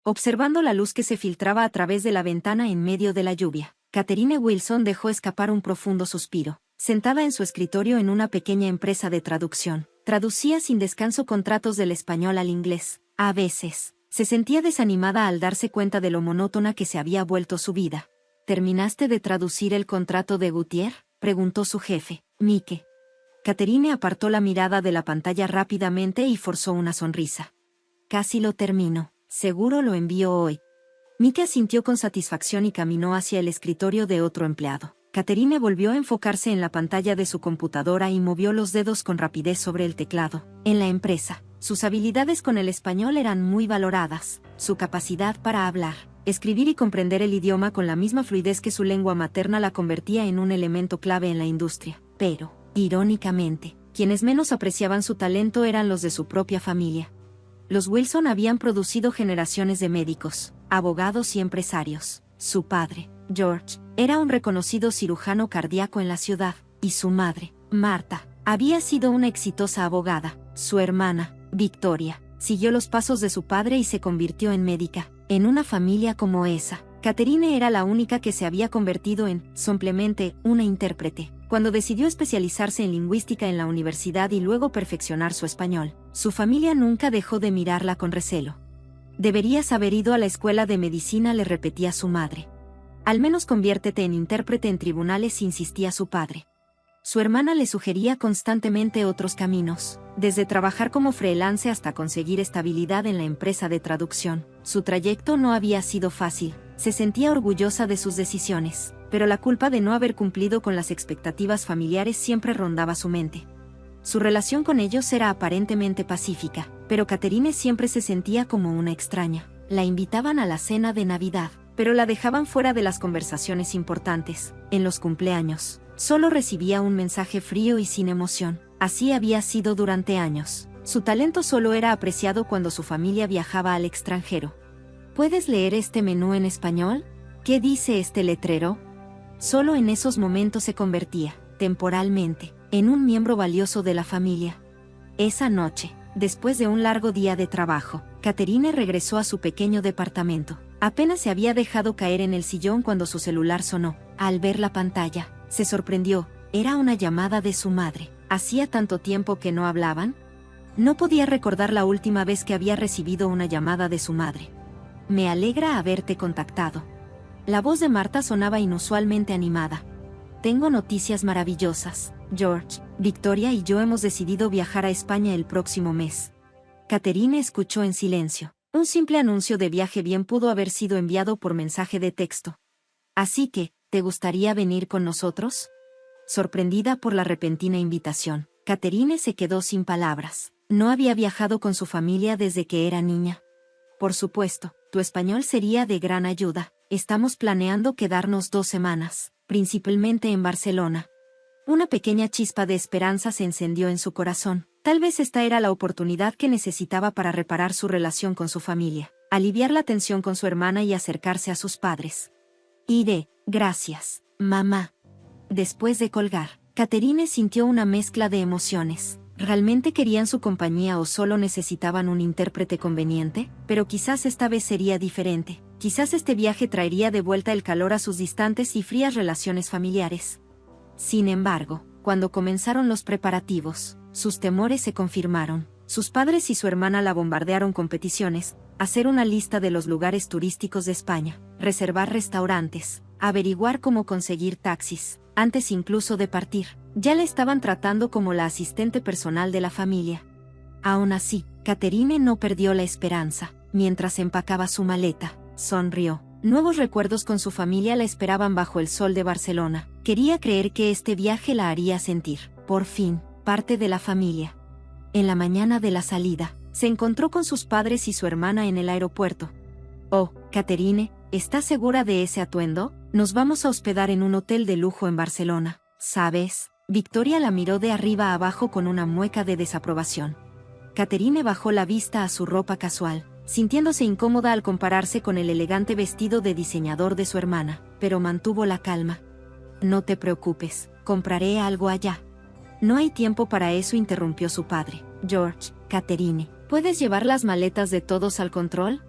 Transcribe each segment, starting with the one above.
observando la luz que se filtraba a través de la ventana en medio de la lluvia. Catherine Wilson dejó escapar un profundo suspiro. Sentada en su escritorio en una pequeña empresa de traducción, traducía sin descanso contratos del español al inglés. A veces, se sentía desanimada al darse cuenta de lo monótona que se había vuelto su vida. ¿Terminaste de traducir el contrato de Gautier?, preguntó su jefe, Mike. Catherine apartó la mirada de la pantalla rápidamente y forzó una sonrisa. Casi lo termino. Seguro lo envío hoy. Mike asintió con satisfacción y caminó hacia el escritorio de otro empleado. Catherine volvió a enfocarse en la pantalla de su computadora y movió los dedos con rapidez sobre el teclado. En la empresa, sus habilidades con el español eran muy valoradas. Su capacidad para hablar, escribir y comprender el idioma con la misma fluidez que su lengua materna la convertía en un elemento clave en la industria. Pero, irónicamente, quienes menos apreciaban su talento eran los de su propia familia. Los Wilson habían producido generaciones de médicos, abogados y empresarios. Su padre, George, era un reconocido cirujano cardíaco en la ciudad, y su madre, Martha, había sido una exitosa abogada. Su hermana, Victoria, siguió los pasos de su padre y se convirtió en médica. En una familia como esa, Catherine era la única que se había convertido en, simplemente, una intérprete. Cuando decidió especializarse en lingüística en la universidad y luego perfeccionar su español, su familia nunca dejó de mirarla con recelo. Deberías haber ido a la escuela de medicina, le repetía su madre. Al menos conviértete en intérprete en tribunales, insistía su padre. Su hermana le sugería constantemente otros caminos, desde trabajar como freelance hasta conseguir estabilidad en la empresa de traducción. Su trayecto no había sido fácil, se sentía orgullosa de sus decisiones, pero la culpa de no haber cumplido con las expectativas familiares siempre rondaba su mente. Su relación con ellos era aparentemente pacífica, pero Catherine siempre se sentía como una extraña. La invitaban a la cena de Navidad, pero la dejaban fuera de las conversaciones importantes. En los cumpleaños, solo recibía un mensaje frío y sin emoción. Así había sido durante años. Su talento solo era apreciado cuando su familia viajaba al extranjero. ¿Puedes leer este menú en español? ¿Qué dice este letrero? Solo en esos momentos se convertía, temporalmente, en un miembro valioso de la familia. Esa noche, después de un largo día de trabajo, Catherine regresó a su pequeño departamento. Apenas se había dejado caer en el sillón cuando su celular sonó. Al ver la pantalla, se sorprendió. Era una llamada de su madre. ¿Hacía tanto tiempo que no hablaban? No podía recordar la última vez que había recibido una llamada de su madre. Me alegra haberte contactado. La voz de Martha sonaba inusualmente animada. Tengo noticias maravillosas. George, Victoria y yo hemos decidido viajar a España el próximo mes. Catherine escuchó en silencio. Un simple anuncio de viaje bien pudo haber sido enviado por mensaje de texto. Así que, ¿te gustaría venir con nosotros? Sorprendida por la repentina invitación, Catherine se quedó sin palabras. No había viajado con su familia desde que era niña. Por supuesto, tu español sería de gran ayuda. Estamos planeando quedarnos 2 semanas, principalmente en Barcelona. Una pequeña chispa de esperanza se encendió en su corazón. Tal vez esta era la oportunidad que necesitaba para reparar su relación con su familia, aliviar la tensión con su hermana y acercarse a sus padres. Iré, gracias, mamá. Después de colgar, Catherine sintió una mezcla de emociones. ¿Realmente querían su compañía o solo necesitaban un intérprete conveniente? Pero quizás esta vez sería diferente. Quizás este viaje traería de vuelta el calor a sus distantes y frías relaciones familiares. Sin embargo, cuando comenzaron los preparativos, sus temores se confirmaron. Sus padres y su hermana la bombardearon con peticiones, hacer una lista de los lugares turísticos de España, reservar restaurantes, averiguar cómo conseguir taxis, antes incluso de partir. Ya le estaban tratando como la asistente personal de la familia. Aún así, Catherine no perdió la esperanza. Mientras empacaba su maleta, sonrió. Nuevos recuerdos con su familia la esperaban bajo el sol de Barcelona. Quería creer que este viaje la haría sentir, por fin, parte de la familia. En la mañana de la salida, se encontró con sus padres y su hermana en el aeropuerto. Oh, Catherine, ¿estás segura de ese atuendo? Nos vamos a hospedar en un hotel de lujo en Barcelona, ¿sabes? Victoria la miró de arriba a abajo con una mueca de desaprobación. Catherine bajó la vista a su ropa casual, sintiéndose incómoda al compararse con el elegante vestido de diseñador de su hermana, pero mantuvo la calma. No te preocupes, compraré algo allá. No hay tiempo para eso, interrumpió su padre. George, Catherine, ¿puedes llevar las maletas de todos al control?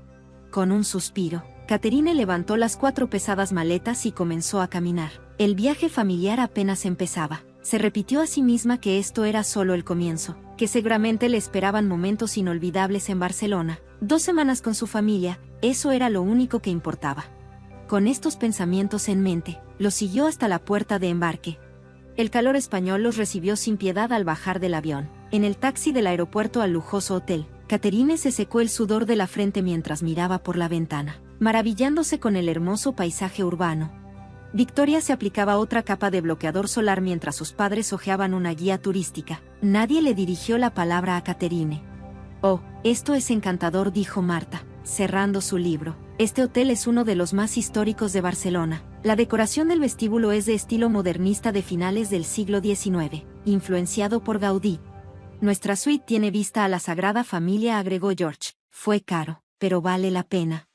Con un suspiro, Catherine levantó las 4 pesadas maletas y comenzó a caminar. El viaje familiar apenas empezaba. Se repitió a sí misma que esto era solo el comienzo, que seguramente le esperaban momentos inolvidables en Barcelona. 2 semanas con su familia, eso era lo único que importaba. Con estos pensamientos en mente, los siguió hasta la puerta de embarque. El calor español los recibió sin piedad al bajar del avión. En el taxi del aeropuerto al lujoso hotel, Catherine se secó el sudor de la frente mientras miraba por la ventana, maravillándose con el hermoso paisaje urbano. Victoria se aplicaba otra capa de bloqueador solar mientras sus padres hojeaban una guía turística. Nadie le dirigió la palabra a Catherine. «Oh, esto es encantador», dijo Marta, cerrando su libro. «Este hotel es uno de los más históricos de Barcelona. La decoración del vestíbulo es de estilo modernista de finales del siglo XIX, influenciado por Gaudí. Nuestra suite tiene vista a la Sagrada Familia», agregó George. «Fue caro, pero vale la pena».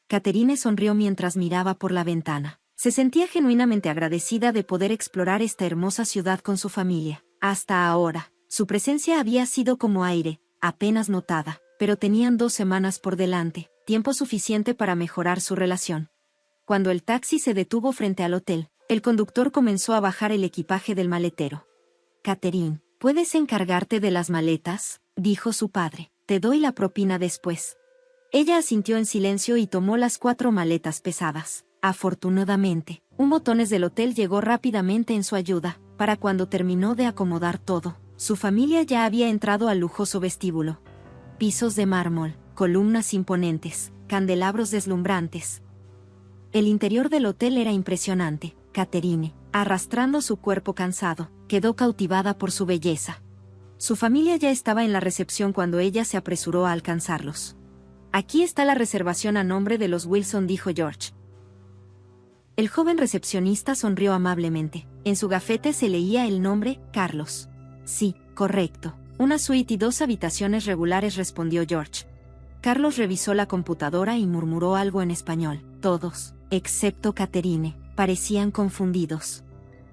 Catherine sonrió mientras miraba por la ventana. Se sentía genuinamente agradecida de poder explorar esta hermosa ciudad con su familia. Hasta ahora, su presencia había sido como aire, apenas notada, pero tenían 2 semanas por delante, tiempo suficiente para mejorar su relación. Cuando el taxi se detuvo frente al hotel, el conductor comenzó a bajar el equipaje del maletero. «Catherine, ¿puedes encargarte de las maletas?», dijo su padre. «Te doy la propina después». Ella asintió en silencio y tomó las 4 maletas pesadas. Afortunadamente, un botones del hotel llegó rápidamente en su ayuda. Para cuando terminó de acomodar todo, su familia ya había entrado al lujoso vestíbulo. Pisos de mármol, columnas imponentes, candelabros deslumbrantes. El interior del hotel era impresionante. Catherine, arrastrando su cuerpo cansado, quedó cautivada por su belleza. Su familia ya estaba en la recepción cuando ella se apresuró a alcanzarlos. «Aquí está la reservación a nombre de los Wilson», dijo George. El joven recepcionista sonrió amablemente. En su gafete se leía el nombre, Carlos. «Sí, correcto. Una suite y 2 habitaciones regulares», respondió George. Carlos revisó la computadora y murmuró algo en español. Todos, excepto Catherine, parecían confundidos.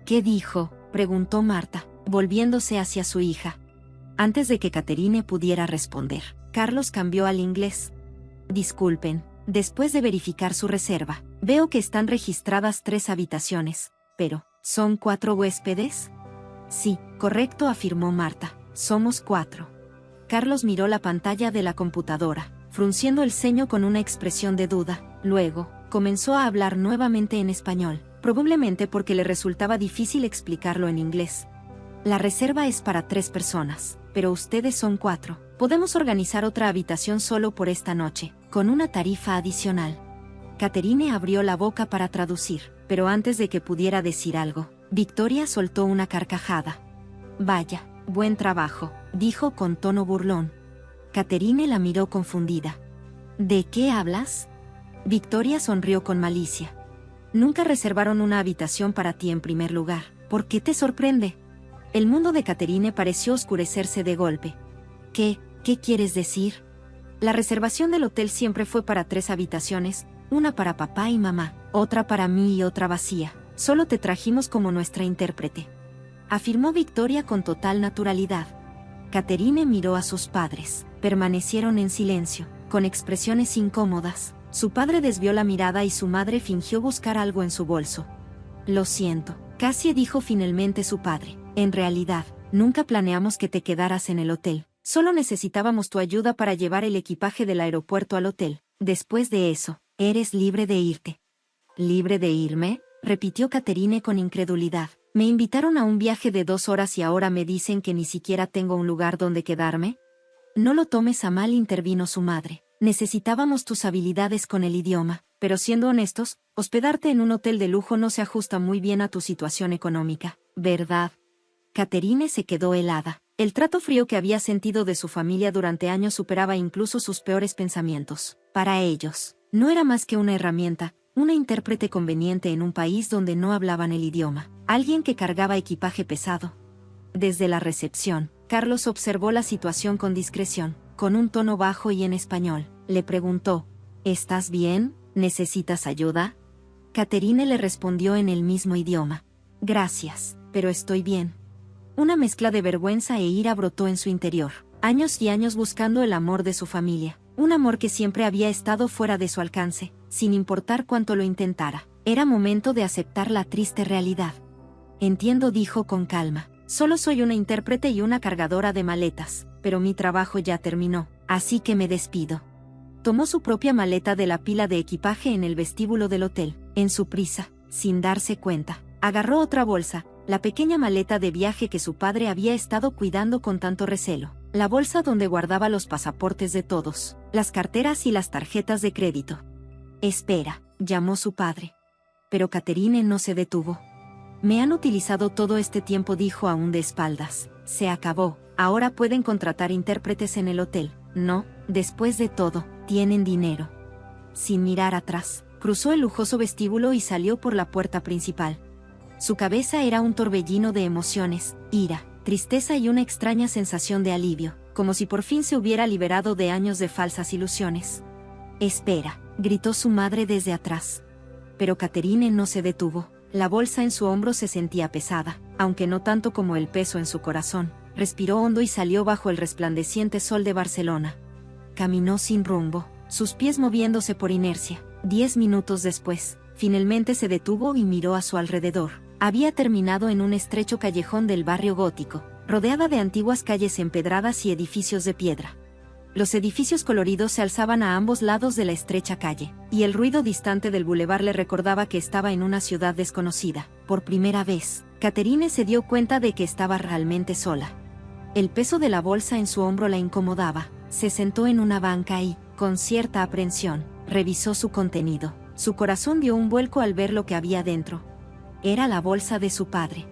«¿Qué dijo?», preguntó Marta, volviéndose hacia su hija. Antes de que Catherine pudiera responder, Carlos cambió al inglés. «Disculpen, después de verificar su reserva, veo que están registradas 3 habitaciones, pero, ¿son 4 huéspedes?». «Sí, correcto», afirmó Marta. «Somos 4». Carlos miró la pantalla de la computadora, frunciendo el ceño con una expresión de duda. Luego, comenzó a hablar nuevamente en español, probablemente porque le resultaba difícil explicarlo en inglés. «La reserva es para 3 personas, pero ustedes son 4. Podemos organizar otra habitación solo por esta noche, con una tarifa adicional». Catherine abrió la boca para traducir, pero antes de que pudiera decir algo, Victoria soltó una carcajada. «Vaya, buen trabajo», dijo con tono burlón. Catherine la miró confundida. «¿De qué hablas?». Victoria sonrió con malicia. «Nunca reservaron una habitación para ti en primer lugar. ¿Por qué te sorprende?». El mundo de Catherine pareció oscurecerse de golpe. ¿Qué quieres decir?». «La reservación del hotel siempre fue para 3 habitaciones, una para papá y mamá, otra para mí y otra vacía. Solo te trajimos como nuestra intérprete», afirmó Victoria con total naturalidad. Catherine miró a sus padres. Permanecieron en silencio, con expresiones incómodas. Su padre desvió la mirada y su madre fingió buscar algo en su bolso. «Lo siento», casi dijo finalmente su padre. «En realidad, nunca planeamos que te quedaras en el hotel. Solo necesitábamos tu ayuda para llevar el equipaje del aeropuerto al hotel. Después de eso, eres libre de irte». «¿Libre de irme?», repitió Catherine con incredulidad. «Me invitaron a un viaje de 2 horas y ahora me dicen que ni siquiera tengo un lugar donde quedarme». «No lo tomes a mal», intervino su madre. «Necesitábamos tus habilidades con el idioma, pero siendo honestos, hospedarte en un hotel de lujo no se ajusta muy bien a tu situación económica, ¿verdad?». Catherine se quedó helada. El trato frío que había sentido de su familia durante años superaba incluso sus peores pensamientos. Para ellos, no era más que una herramienta, una intérprete conveniente en un país donde no hablaban el idioma, alguien que cargaba equipaje pesado. Desde la recepción, Carlos observó la situación con discreción. Con un tono bajo y en español, le preguntó: «¿Estás bien? ¿Necesitas ayuda?». Catherine le respondió en el mismo idioma: «Gracias, pero estoy bien». Una mezcla de vergüenza e ira brotó en su interior. Años y años buscando el amor de su familia, Un amor que siempre había estado fuera de su alcance, sin importar cuánto lo intentara. Era momento de aceptar la triste realidad. Entiendo, dijo con calma. Solo soy una intérprete y una cargadora de maletas, pero mi trabajo ya terminó, así que me despido. Tomó su propia maleta de la pila de equipaje en el vestíbulo del hotel. En su prisa, sin darse cuenta, agarró otra bolsa, la pequeña maleta de viaje que su padre había estado cuidando con tanto recelo. La bolsa donde guardaba los pasaportes de todos, las carteras y las tarjetas de crédito. Espera, llamó su padre. Pero Catherine no se detuvo. Me han utilizado todo este tiempo, dijo aún de espaldas. Se acabó, ahora pueden contratar intérpretes en el hotel. No, después de todo, tienen dinero. Sin mirar atrás, cruzó el lujoso vestíbulo y salió por la puerta principal. Su cabeza era un torbellino de emociones, ira, tristeza y una extraña sensación de alivio, como si por fin se hubiera liberado de años de falsas ilusiones. Espera, gritó su madre desde atrás. Pero Catherine no se detuvo. La bolsa en su hombro se sentía pesada, aunque no tanto como el peso en su corazón. Respiró hondo y salió bajo el resplandeciente sol de Barcelona. Caminó sin rumbo, sus pies moviéndose por inercia. 10 minutos después, finalmente se detuvo y miró a su alrededor. Había terminado en un estrecho callejón del barrio gótico, rodeada de antiguas calles empedradas y edificios de piedra. Los edificios coloridos se alzaban a ambos lados de la estrecha calle, y el ruido distante del bulevar le recordaba que estaba en una ciudad desconocida. Por primera vez, Catherine se dio cuenta de que estaba realmente sola. El peso de la bolsa en su hombro la incomodaba. Se sentó en una banca y, con cierta aprensión, revisó su contenido. Su corazón dio un vuelco al ver lo que había dentro. Era la bolsa de su padre.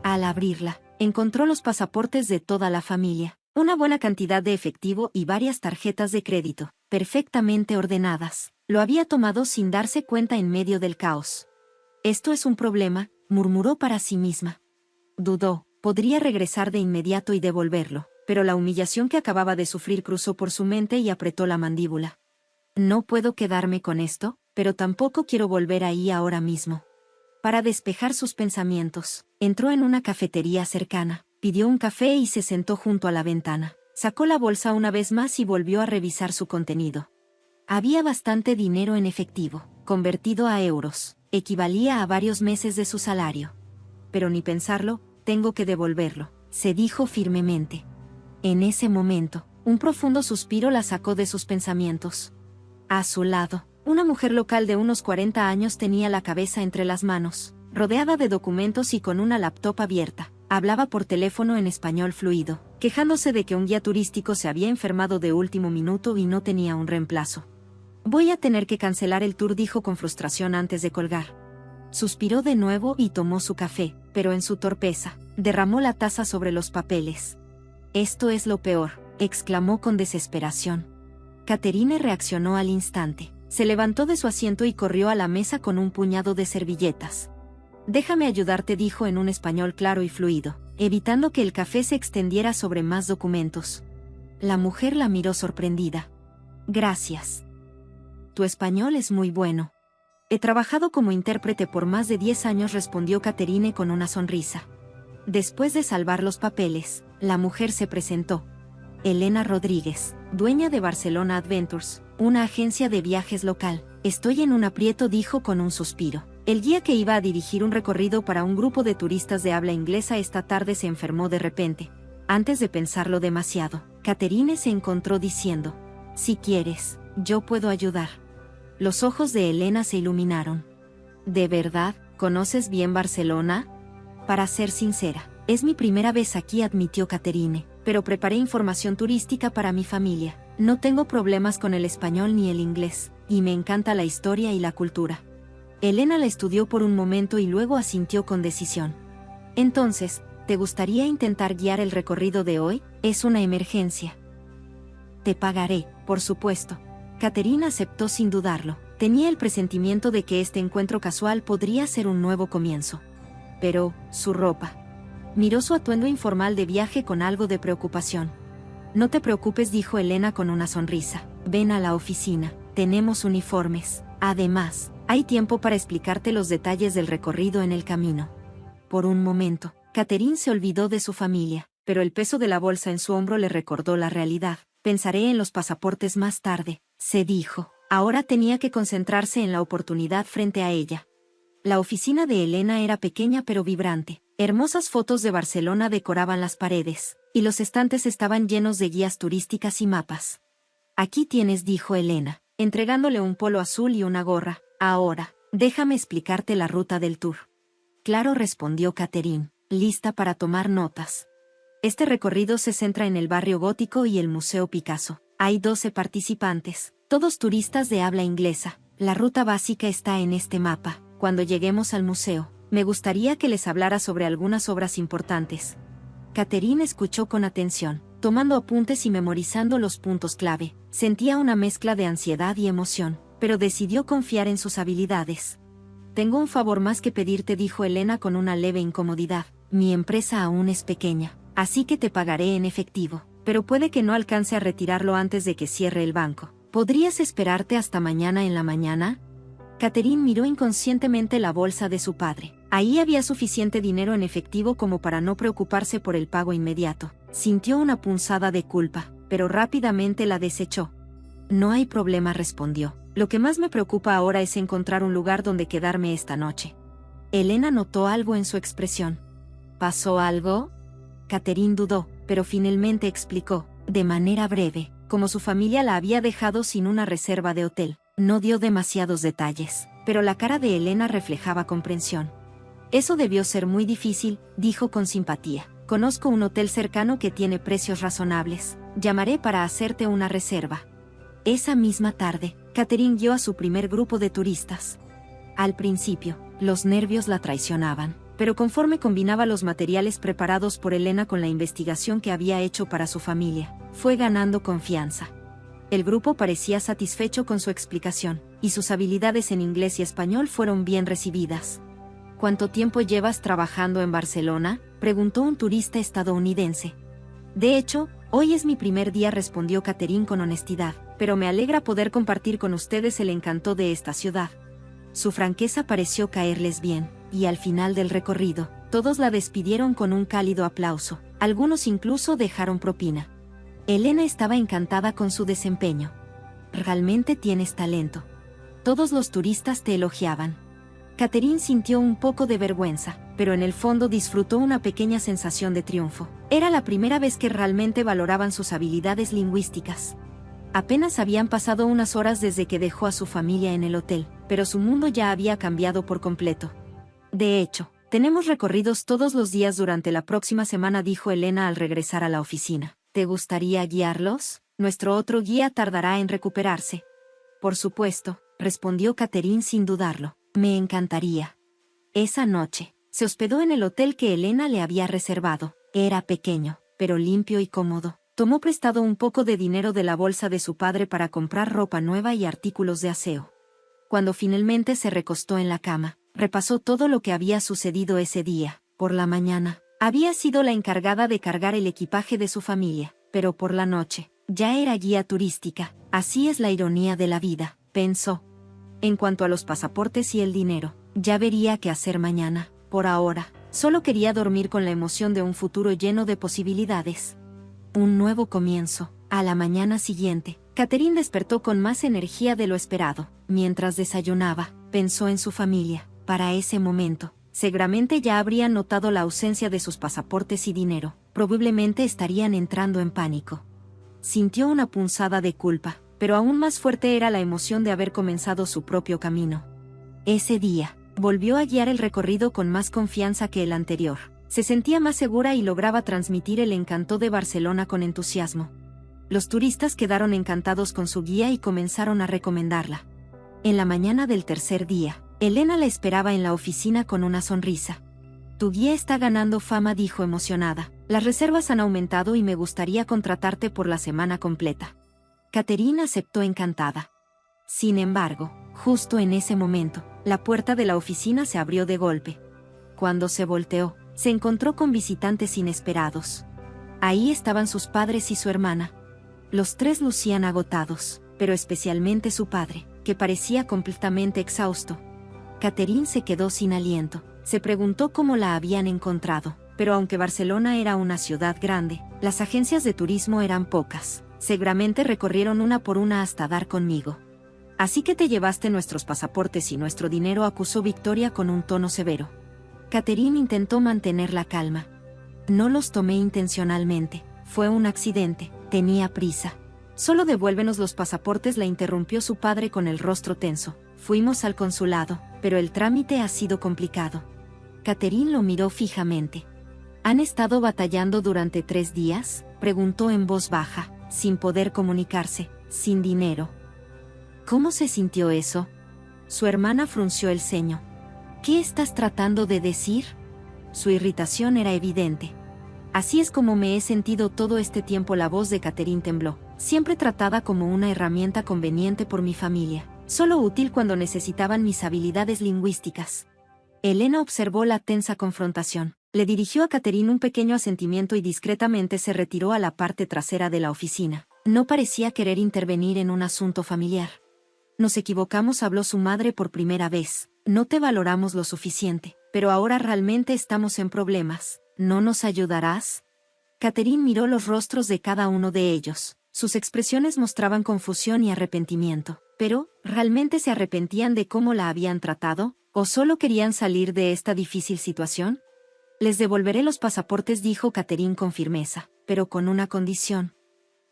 Al abrirla, encontró los pasaportes de toda la familia, una buena cantidad de efectivo y varias tarjetas de crédito, perfectamente ordenadas. Lo había tomado sin darse cuenta en medio del caos. Esto es un problema, murmuró para sí misma. Dudó, podría regresar de inmediato y devolverlo, pero la humillación que acababa de sufrir cruzó por su mente y apretó la mandíbula. No puedo quedarme con esto, pero tampoco quiero volver ahí ahora mismo. Para despejar sus pensamientos, entró en una cafetería cercana, pidió un café y se sentó junto a la ventana. Sacó la bolsa una vez más y volvió a revisar su contenido. Había bastante dinero en efectivo, convertido a euros, equivalía a varios meses de su salario. Pero ni pensarlo, tengo que devolverlo, se dijo firmemente. En ese momento, un profundo suspiro la sacó de sus pensamientos. A su lado, una mujer local de unos 40 años tenía la cabeza entre las manos, rodeada de documentos y con una laptop abierta. Hablaba por teléfono en español fluido, quejándose de que un guía turístico se había enfermado de último minuto y no tenía un reemplazo. Voy a tener que cancelar el tour, dijo con frustración antes de colgar. Suspiró de nuevo y tomó su café, pero en su torpeza, derramó la taza sobre los papeles. Esto es lo peor, exclamó con desesperación. Catherine reaccionó al instante. Se levantó de su asiento y corrió a la mesa con un puñado de servilletas. Déjame ayudarte, dijo en un español claro y fluido, evitando que el café se extendiera sobre más documentos. La mujer la miró sorprendida. Gracias. Tu español es muy bueno. He trabajado como intérprete por más de 10 años, respondió Catherine con una sonrisa. Después de salvar los papeles, la mujer se presentó. Elena Rodríguez, dueña de Barcelona Adventures, una agencia de viajes local. Estoy en un aprieto, dijo con un suspiro. El guía que iba a dirigir un recorrido para un grupo de turistas de habla inglesa esta tarde se enfermó de repente. Antes de pensarlo demasiado, Catherine se encontró diciendo: si quieres, yo puedo ayudar. Los ojos de Elena se iluminaron. ¿De verdad, conoces bien Barcelona? Para ser sincera, es mi primera vez aquí, admitió Catherine, pero preparé información turística para mi familia. No tengo problemas con el español ni el inglés, y me encanta la historia y la cultura. Elena la estudió por un momento y luego asintió con decisión. Entonces, ¿te gustaría intentar guiar el recorrido de hoy? Es una emergencia. Te pagaré, por supuesto. Catherine aceptó sin dudarlo. Tenía el presentimiento de que este encuentro casual podría ser un nuevo comienzo. Pero, su ropa. Miró su atuendo informal de viaje con algo de preocupación. No te preocupes, dijo Elena con una sonrisa. Ven a la oficina, tenemos uniformes. Además, hay tiempo para explicarte los detalles del recorrido en el camino. Por un momento, Catherine se olvidó de su familia, pero el peso de la bolsa en su hombro le recordó la realidad. Pensaré en los pasaportes más tarde, se dijo. Ahora tenía que concentrarse en la oportunidad frente a ella. La oficina de Elena era pequeña pero vibrante. Hermosas fotos de Barcelona decoraban las paredes, y los estantes estaban llenos de guías turísticas y mapas. Aquí tienes, dijo Elena, entregándole un polo azul y una gorra. Ahora, déjame explicarte la ruta del tour. Claro, respondió Catherine, lista para tomar notas. Este recorrido se centra en el barrio gótico y el Museo Picasso. Hay 12 participantes, todos turistas de habla inglesa. La ruta básica está en este mapa. Cuando lleguemos al museo, me gustaría que les hablara sobre algunas obras importantes. Catherine escuchó con atención, tomando apuntes y memorizando los puntos clave. Sentía una mezcla de ansiedad y emoción, pero decidió confiar en sus habilidades. Tengo un favor más que pedirte, dijo Elena con una leve incomodidad. Mi empresa aún es pequeña, así que te pagaré en efectivo, pero puede que no alcance a retirarlo antes de que cierre el banco. ¿Podrías esperarte hasta mañana en la mañana? Catherine miró inconscientemente la bolsa de su padre. Ahí había suficiente dinero en efectivo como para no preocuparse por el pago inmediato. Sintió una punzada de culpa, pero rápidamente la desechó. No hay problema, respondió. Lo que más me preocupa ahora es encontrar un lugar donde quedarme esta noche. Elena notó algo en su expresión. ¿Pasó algo? Catherine dudó, pero finalmente explicó, de manera breve, como su familia la había dejado sin una reserva de hotel. No dio demasiados detalles, pero la cara de Elena reflejaba comprensión. Eso debió ser muy difícil, dijo con simpatía. Conozco un hotel cercano que tiene precios razonables. Llamaré para hacerte una reserva. Esa misma tarde, Catherine guió a su primer grupo de turistas. Al principio, los nervios la traicionaban, pero conforme combinaba los materiales preparados por Elena con la investigación que había hecho para su familia, fue ganando confianza. El grupo parecía satisfecho con su explicación, y sus habilidades en inglés y español fueron bien recibidas. ¿Cuánto tiempo llevas trabajando en Barcelona?, preguntó un turista estadounidense. De hecho, hoy es mi primer día, respondió Catherine con honestidad, pero me alegra poder compartir con ustedes el encanto de esta ciudad. Su franqueza pareció caerles bien, y al final del recorrido, todos la despidieron con un cálido aplauso. Algunos incluso dejaron propina. Elena estaba encantada con su desempeño. Realmente tienes talento. Todos los turistas te elogiaban. Catherine sintió un poco de vergüenza, pero en el fondo disfrutó una pequeña sensación de triunfo. Era la primera vez que realmente valoraban sus habilidades lingüísticas. Apenas habían pasado unas horas desde que dejó a su familia en el hotel, pero su mundo ya había cambiado por completo. De hecho, tenemos recorridos todos los días durante la próxima semana, dijo Elena al regresar a la oficina. ¿Te gustaría guiarlos? Nuestro otro guía tardará en recuperarse. Por supuesto, respondió Catherine sin dudarlo. Me encantaría. Esa noche, se hospedó en el hotel que Elena le había reservado. Era pequeño, pero limpio y cómodo. Tomó prestado un poco de dinero de la bolsa de su padre para comprar ropa nueva y artículos de aseo. Cuando finalmente se recostó en la cama, repasó todo lo que había sucedido ese día. Por la mañana, había sido la encargada de cargar el equipaje de su familia, pero por la noche, ya era guía turística. Así es la ironía de la vida, pensó. En cuanto a los pasaportes y el dinero, ya vería qué hacer mañana. Por ahora, solo quería dormir con la emoción de un futuro lleno de posibilidades. Un nuevo comienzo. A la mañana siguiente, Catherine despertó con más energía de lo esperado. Mientras desayunaba, pensó en su familia. Para ese momento, seguramente ya habrían notado la ausencia de sus pasaportes y dinero. Probablemente estarían entrando en pánico. Sintió una punzada de culpa, pero aún más fuerte era la emoción de haber comenzado su propio camino. Ese día, volvió a guiar el recorrido con más confianza que el anterior. Se sentía más segura y lograba transmitir el encanto de Barcelona con entusiasmo. Los turistas quedaron encantados con su guía y comenzaron a recomendarla. En la mañana del tercer día, Elena la esperaba en la oficina con una sonrisa. Tu guía está ganando fama, dijo emocionada. Las reservas han aumentado y me gustaría contratarte por la semana completa. Catherine aceptó encantada. Sin embargo, justo en ese momento, la puerta de la oficina se abrió de golpe. Cuando se volteó, se encontró con visitantes inesperados. Ahí estaban sus padres y su hermana. Los tres lucían agotados, pero especialmente su padre, que parecía completamente exhausto. Catherine se quedó sin aliento. Se preguntó cómo la habían encontrado, pero aunque Barcelona era una ciudad grande, las agencias de turismo eran pocas. Seguramente recorrieron una por una hasta dar conmigo. Así que te llevaste nuestros pasaportes y nuestro dinero, acusó Victoria con un tono severo. Catherine intentó mantener la calma. No los tomé intencionalmente, fue un accidente, tenía prisa. Solo devuélvenos los pasaportes, la interrumpió su padre con el rostro tenso. Fuimos al consulado, pero el trámite ha sido complicado. Catherine lo miró fijamente. ¿Han estado batallando durante 3 días? Preguntó en voz baja, sin poder comunicarse, sin dinero. ¿Cómo se sintió eso? Su hermana frunció el ceño. ¿Qué estás tratando de decir? Su irritación era evidente. Así es como me he sentido todo este tiempo. La voz de Catherine tembló, siempre tratada como una herramienta conveniente por mi familia, solo útil cuando necesitaban mis habilidades lingüísticas. Elena observó la tensa confrontación, le dirigió a Catherine un pequeño asentimiento y discretamente se retiró a la parte trasera de la oficina. No parecía querer intervenir en un asunto familiar. Nos equivocamos, habló su madre por primera vez. No te valoramos lo suficiente, pero ahora realmente estamos en problemas. ¿No nos ayudarás? Catherine miró los rostros de cada uno de ellos. Sus expresiones mostraban confusión y arrepentimiento. Pero, ¿realmente se arrepentían de cómo la habían tratado? ¿O solo querían salir de esta difícil situación? Les devolveré los pasaportes, dijo Catherine con firmeza, pero con una condición.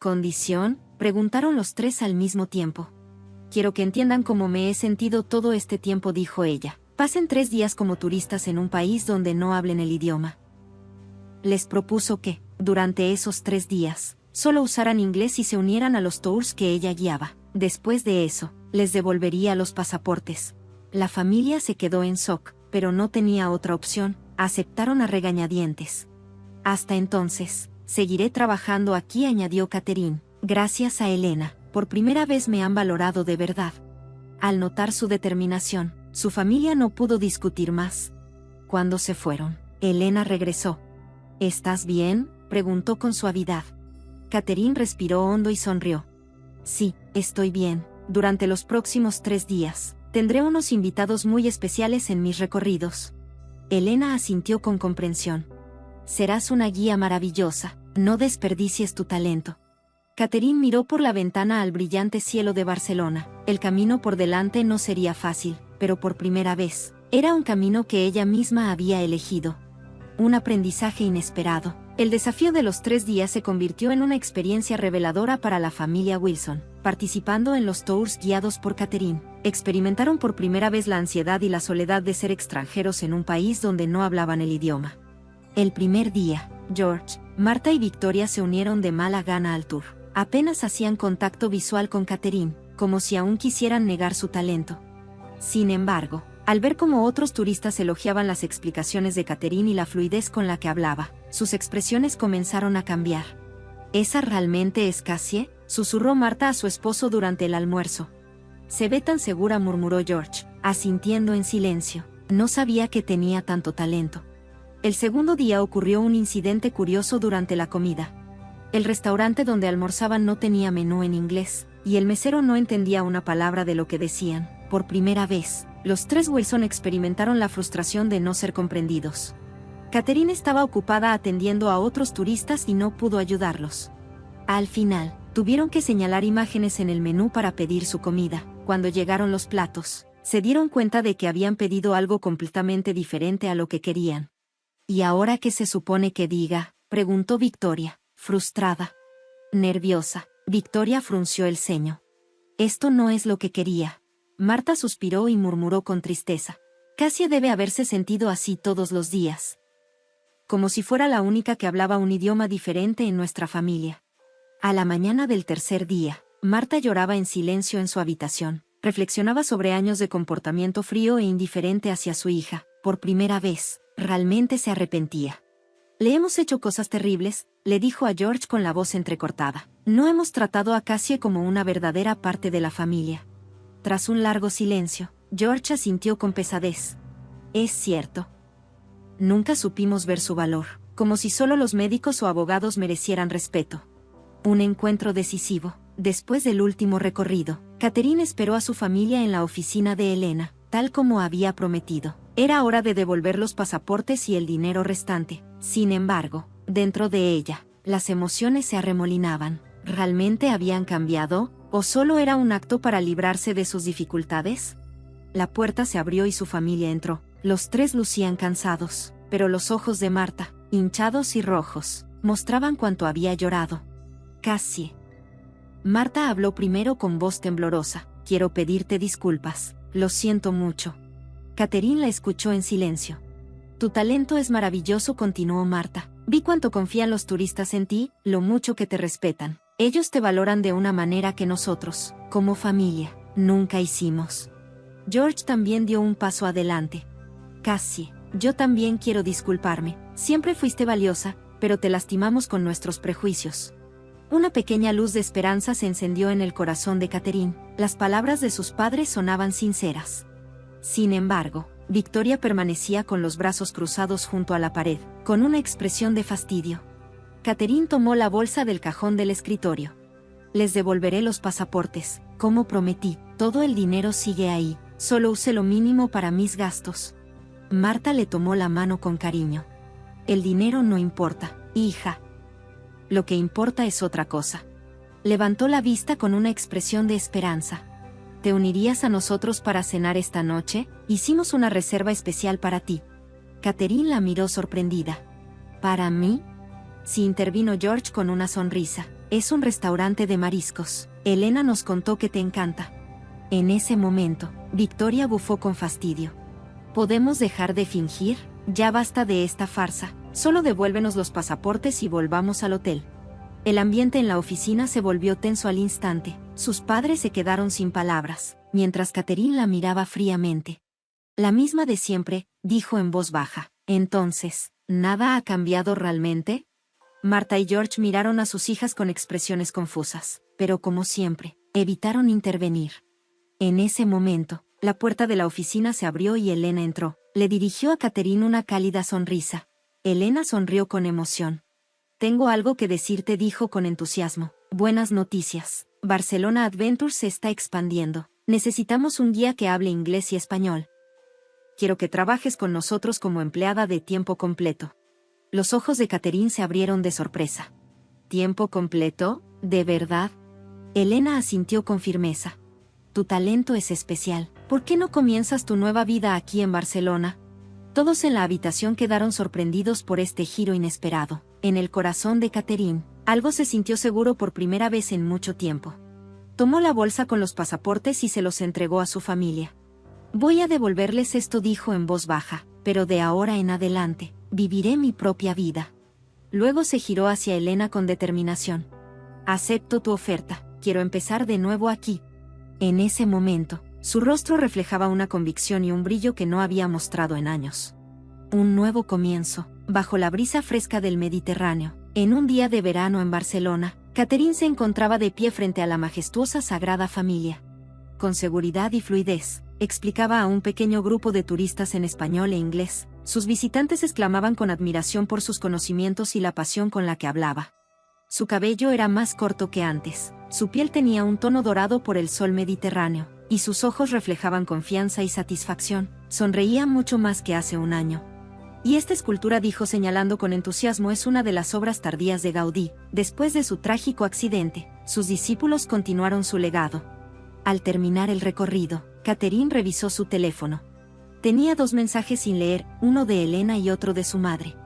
¿Condición?, preguntaron los tres al mismo tiempo. Quiero que entiendan cómo me he sentido todo este tiempo, dijo ella. Pasen 3 días como turistas en un país donde no hablen el idioma. Les propuso que, durante esos 3 días, solo usaran inglés y se unieran a los tours que ella guiaba. Después de eso, les devolvería los pasaportes. La familia se quedó en shock, pero no tenía otra opción, aceptaron a regañadientes. Hasta entonces, seguiré trabajando aquí, añadió Catherine. Gracias a Elena, por primera vez me han valorado de verdad. Al notar su determinación, su familia no pudo discutir más. Cuando se fueron, Elena regresó. ¿Estás bien?, preguntó con suavidad. Catherine respiró hondo y sonrió. Sí, estoy bien. Durante los próximos 3 días, tendré unos invitados muy especiales en mis recorridos. Elena asintió con comprensión. Serás una guía maravillosa, no desperdicies tu talento. Catherine miró por la ventana al brillante cielo de Barcelona. El camino por delante no sería fácil, pero por primera vez, era un camino que ella misma había elegido. Un aprendizaje inesperado. El desafío de los 3 días se convirtió en una experiencia reveladora para la familia Wilson. Participando en los tours guiados por Catherine, experimentaron por primera vez la ansiedad y la soledad de ser extranjeros en un país donde no hablaban el idioma. El primer día, George, Marta y Victoria se unieron de mala gana al tour. Apenas hacían contacto visual con Catherine, como si aún quisieran negar su talento. Sin embargo, al ver cómo otros turistas elogiaban las explicaciones de Catherine y la fluidez con la que hablaba, sus expresiones comenzaron a cambiar. ¿Esa realmente es Cassie?, susurró Marta a su esposo durante el almuerzo. Se ve tan segura, murmuró George, asintiendo en silencio. No sabía que tenía tanto talento. El segundo día ocurrió un incidente curioso durante la comida. El restaurante donde almorzaban no tenía menú en inglés, y el mesero no entendía una palabra de lo que decían. Por primera vez, los 3 Wilson experimentaron la frustración de no ser comprendidos. Catherine estaba ocupada atendiendo a otros turistas y no pudo ayudarlos. Al final, tuvieron que señalar imágenes en el menú para pedir su comida. Cuando llegaron los platos, se dieron cuenta de que habían pedido algo completamente diferente a lo que querían. ¿Y ahora qué se supone que diga?, preguntó Victoria, frustrada. Nerviosa, Victoria frunció el ceño. Esto no es lo que quería. Marta suspiró y murmuró con tristeza. Cassie debe haberse sentido así todos los días. Como si fuera la única que hablaba un idioma diferente en nuestra familia. A la mañana del tercer día, Marta lloraba en silencio en su habitación. Reflexionaba sobre años de comportamiento frío e indiferente hacia su hija. Por primera vez, realmente se arrepentía. Le hemos hecho cosas terribles, le dijo a George con la voz entrecortada. No hemos tratado a Cassie como una verdadera parte de la familia. Tras un largo silencio, George asintió con pesadez. Es cierto. Nunca supimos ver su valor, como si solo los médicos o abogados merecieran respeto. Un encuentro decisivo. Después del último recorrido, Catherine esperó a su familia en la oficina de Elena, tal como había prometido. Era hora de devolver los pasaportes y el dinero restante. Sin embargo, dentro de ella, las emociones se arremolinaban. ¿Realmente habían cambiado? ¿O solo era un acto para librarse de sus dificultades? La puerta se abrió y su familia entró. Los tres lucían cansados, pero los ojos de Marta, hinchados y rojos, mostraban cuánto había llorado. Cassie. Marta habló primero con voz temblorosa. Quiero pedirte disculpas. Lo siento mucho. Catherine la escuchó en silencio. Tu talento es maravilloso, continuó Marta. Vi cuánto confían los turistas en ti, lo mucho que te respetan. Ellos te valoran de una manera que nosotros, como familia, nunca hicimos. George también dio un paso adelante. Cassie, yo también quiero disculparme. Siempre fuiste valiosa, pero te lastimamos con nuestros prejuicios. Una pequeña luz de esperanza se encendió en el corazón de Catherine. Las palabras de sus padres sonaban sinceras. Sin embargo, Victoria permanecía con los brazos cruzados junto a la pared, con una expresión de fastidio. Catherine tomó la bolsa del cajón del escritorio. Les devolveré los pasaportes, como prometí. Todo el dinero sigue ahí, solo use lo mínimo para mis gastos. Marta le tomó la mano con cariño. El dinero no importa, hija. Lo que importa es otra cosa. Levantó la vista con una expresión de esperanza. ¿Te unirías a nosotros para cenar esta noche? Hicimos una reserva especial para ti. Catherine la miró sorprendida. ¿Para mí? Sí, intervino George con una sonrisa. Es un restaurante de mariscos. Elena nos contó que te encanta. En ese momento, Victoria bufó con fastidio. ¿Podemos dejar de fingir? Ya basta de esta farsa. Solo devuélvenos los pasaportes y volvamos al hotel. El ambiente en la oficina se volvió tenso al instante. Sus padres se quedaron sin palabras, mientras Catherine la miraba fríamente. La misma de siempre, dijo en voz baja. Entonces, ¿nada ha cambiado realmente? Marta y George miraron a sus hijas con expresiones confusas, pero como siempre, evitaron intervenir. En ese momento, la puerta de la oficina se abrió y Elena entró. Le dirigió a Catherine una cálida sonrisa. Elena sonrió con emoción. Tengo algo que decirte, dijo con entusiasmo. Buenas noticias. Barcelona Adventures se está expandiendo. Necesitamos un guía que hable inglés y español. Quiero que trabajes con nosotros como empleada de tiempo completo. Los ojos de Catherine se abrieron de sorpresa. ¿Tiempo completo? ¿De verdad? Elena asintió con firmeza. Tu talento es especial. ¿Por qué no comienzas tu nueva vida aquí en Barcelona? Todos en la habitación quedaron sorprendidos por este giro inesperado. En el corazón de Catherine, algo se sintió seguro por primera vez en mucho tiempo. Tomó la bolsa con los pasaportes y se los entregó a su familia. Voy a devolverles esto, dijo en voz baja, pero de ahora en adelante, viviré mi propia vida. Luego se giró hacia Elena con determinación. Acepto tu oferta, quiero empezar de nuevo aquí. En ese momento, su rostro reflejaba una convicción y un brillo que no había mostrado en años. Un nuevo comienzo, bajo la brisa fresca del Mediterráneo, en un día de verano en Barcelona, Catherine se encontraba de pie frente a la majestuosa Sagrada Familia. Con seguridad y fluidez, explicaba a un pequeño grupo de turistas en español e inglés. Sus visitantes exclamaban con admiración por sus conocimientos y la pasión con la que hablaba. Su cabello era más corto que antes, su piel tenía un tono dorado por el sol mediterráneo, y sus ojos reflejaban confianza y satisfacción. Sonreía mucho más que hace un año. Y esta escultura, dijo señalando con entusiasmo, es una de las obras tardías de Gaudí. Después de su trágico accidente, sus discípulos continuaron su legado. Al terminar el recorrido, Catherine revisó su teléfono. Tenía 2 mensajes sin leer, uno de Elena y otro de su madre.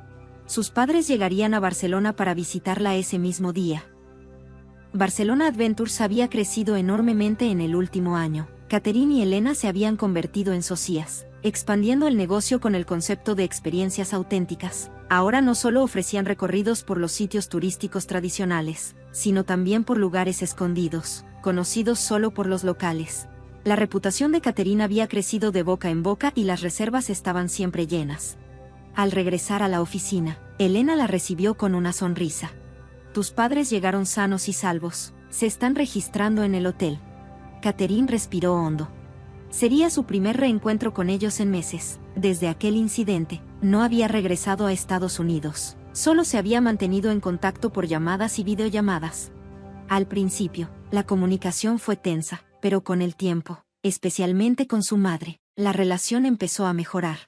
Sus padres llegarían a Barcelona para visitarla ese mismo día. Barcelona Adventures había crecido enormemente en el último año. Catherine y Elena se habían convertido en socias, expandiendo el negocio con el concepto de experiencias auténticas. Ahora no solo ofrecían recorridos por los sitios turísticos tradicionales, sino también por lugares escondidos, conocidos solo por los locales. La reputación de Catherine había crecido de boca en boca y las reservas estaban siempre llenas. Al regresar a la oficina, Elena la recibió con una sonrisa. Tus padres llegaron sanos y salvos, se están registrando en el hotel. Catherine respiró hondo. Sería su primer reencuentro con ellos en meses. Desde aquel incidente, no había regresado a Estados Unidos. Solo se había mantenido en contacto por llamadas y videollamadas. Al principio, la comunicación fue tensa, pero con el tiempo, especialmente con su madre, la relación empezó a mejorar.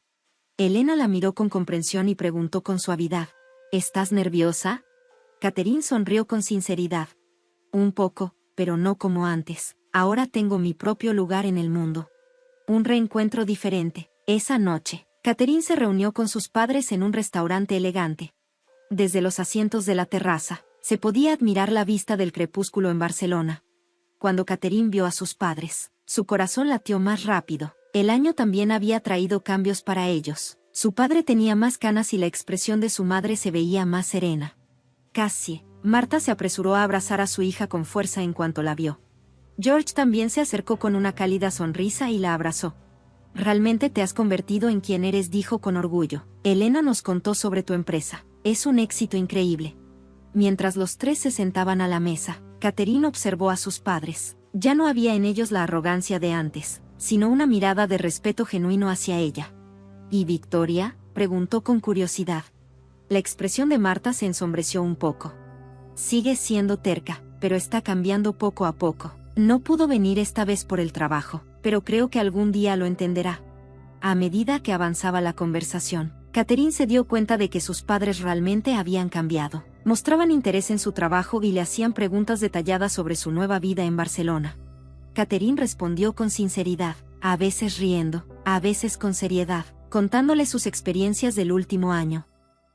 Elena la miró con comprensión y preguntó con suavidad, ¿estás nerviosa? Catherine sonrió con sinceridad. Un poco, pero no como antes. Ahora tengo mi propio lugar en el mundo. Un reencuentro diferente. Esa noche, Catherine se reunió con sus padres en un restaurante elegante. Desde los asientos de la terraza, se podía admirar la vista del crepúsculo en Barcelona. Cuando Catherine vio a sus padres, su corazón latió más rápido. El año también había traído cambios para ellos. Su padre tenía más canas y la expresión de su madre se veía más serena. Cassie. Marta se apresuró a abrazar a su hija con fuerza en cuanto la vio. George también se acercó con una cálida sonrisa y la abrazó. Realmente te has convertido en quien eres, dijo con orgullo. Elena nos contó sobre tu empresa. Es un éxito increíble. Mientras los tres se sentaban a la mesa, Catherine observó a sus padres. Ya no había en ellos la arrogancia de antes, sino una mirada de respeto genuino hacia ella. ¿Y Victoria?, preguntó con curiosidad. La expresión de Marta se ensombreció un poco. Sigue siendo terca, pero está cambiando poco a poco. No pudo venir esta vez por el trabajo, pero creo que algún día lo entenderá. A medida que avanzaba la conversación, Catherine se dio cuenta de que sus padres realmente habían cambiado. Mostraban interés en su trabajo y le hacían preguntas detalladas sobre su nueva vida en Barcelona. Catherine respondió con sinceridad, a veces riendo, a veces con seriedad, contándole sus experiencias del último año.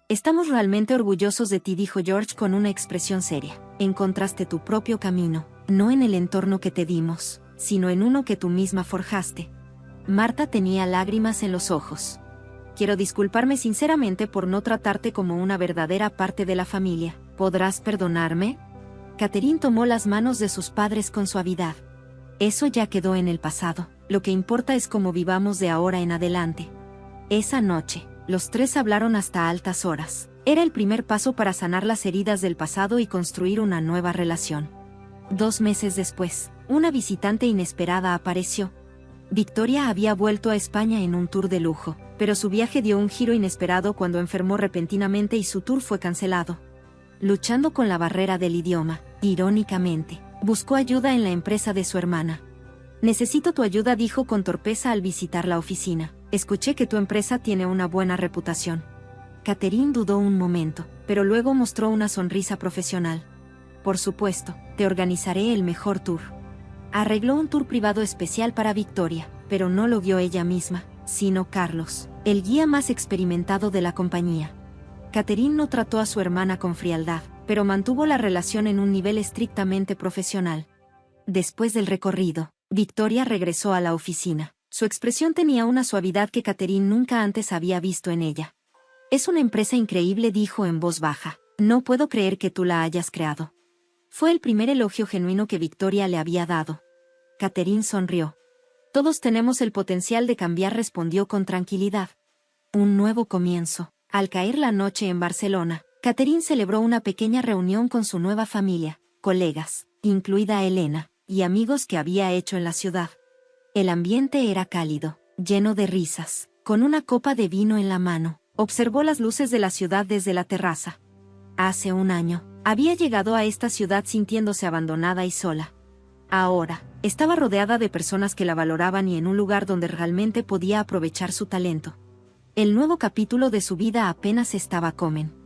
Estamos realmente orgullosos de ti, dijo George con una expresión seria. Encontraste tu propio camino, no en el entorno que te dimos, sino en uno que tú misma forjaste. Marta tenía lágrimas en los ojos. Quiero disculparme sinceramente por no tratarte como una verdadera parte de la familia. ¿Podrás perdonarme? Catherine tomó las manos de sus padres con suavidad. Eso ya quedó en el pasado. Lo que importa es cómo vivamos de ahora en adelante. Esa noche, los tres hablaron hasta altas horas. Era el primer paso para sanar las heridas del pasado y construir una nueva relación. 2 meses después, una visitante inesperada apareció. Victoria había vuelto a España en un tour de lujo, pero su viaje dio un giro inesperado cuando enfermó repentinamente y su tour fue cancelado. Luchando con la barrera del idioma, irónicamente, buscó ayuda en la empresa de su hermana. Necesito tu ayuda, dijo con torpeza al visitar la oficina. Escuché que tu empresa tiene una buena reputación. Catherine dudó un momento, pero luego mostró una sonrisa profesional. Por supuesto, te organizaré el mejor tour. Arregló un tour privado especial para Victoria, pero no lo guió ella misma, sino Carlos, el guía más experimentado de la compañía. Catherine no trató a su hermana con frialdad, pero mantuvo la relación en un nivel estrictamente profesional. Después del recorrido, Victoria regresó a la oficina. Su expresión tenía una suavidad que Catherine nunca antes había visto en ella. Es una empresa increíble, dijo en voz baja. No puedo creer que tú la hayas creado. Fue el primer elogio genuino que Victoria le había dado. Catherine sonrió. Todos tenemos el potencial de cambiar, respondió con tranquilidad. Un nuevo comienzo. Al caer la noche en Barcelona, Catherine celebró una pequeña reunión con su nueva familia, colegas, incluida Elena, y amigos que había hecho en la ciudad. El ambiente era cálido, lleno de risas. Con una copa de vino en la mano, observó las luces de la ciudad desde la terraza. Hace un año, había llegado a esta ciudad sintiéndose abandonada y sola. Ahora, estaba rodeada de personas que la valoraban y en un lugar donde realmente podía aprovechar su talento. El nuevo capítulo de su vida apenas estaba comenzando.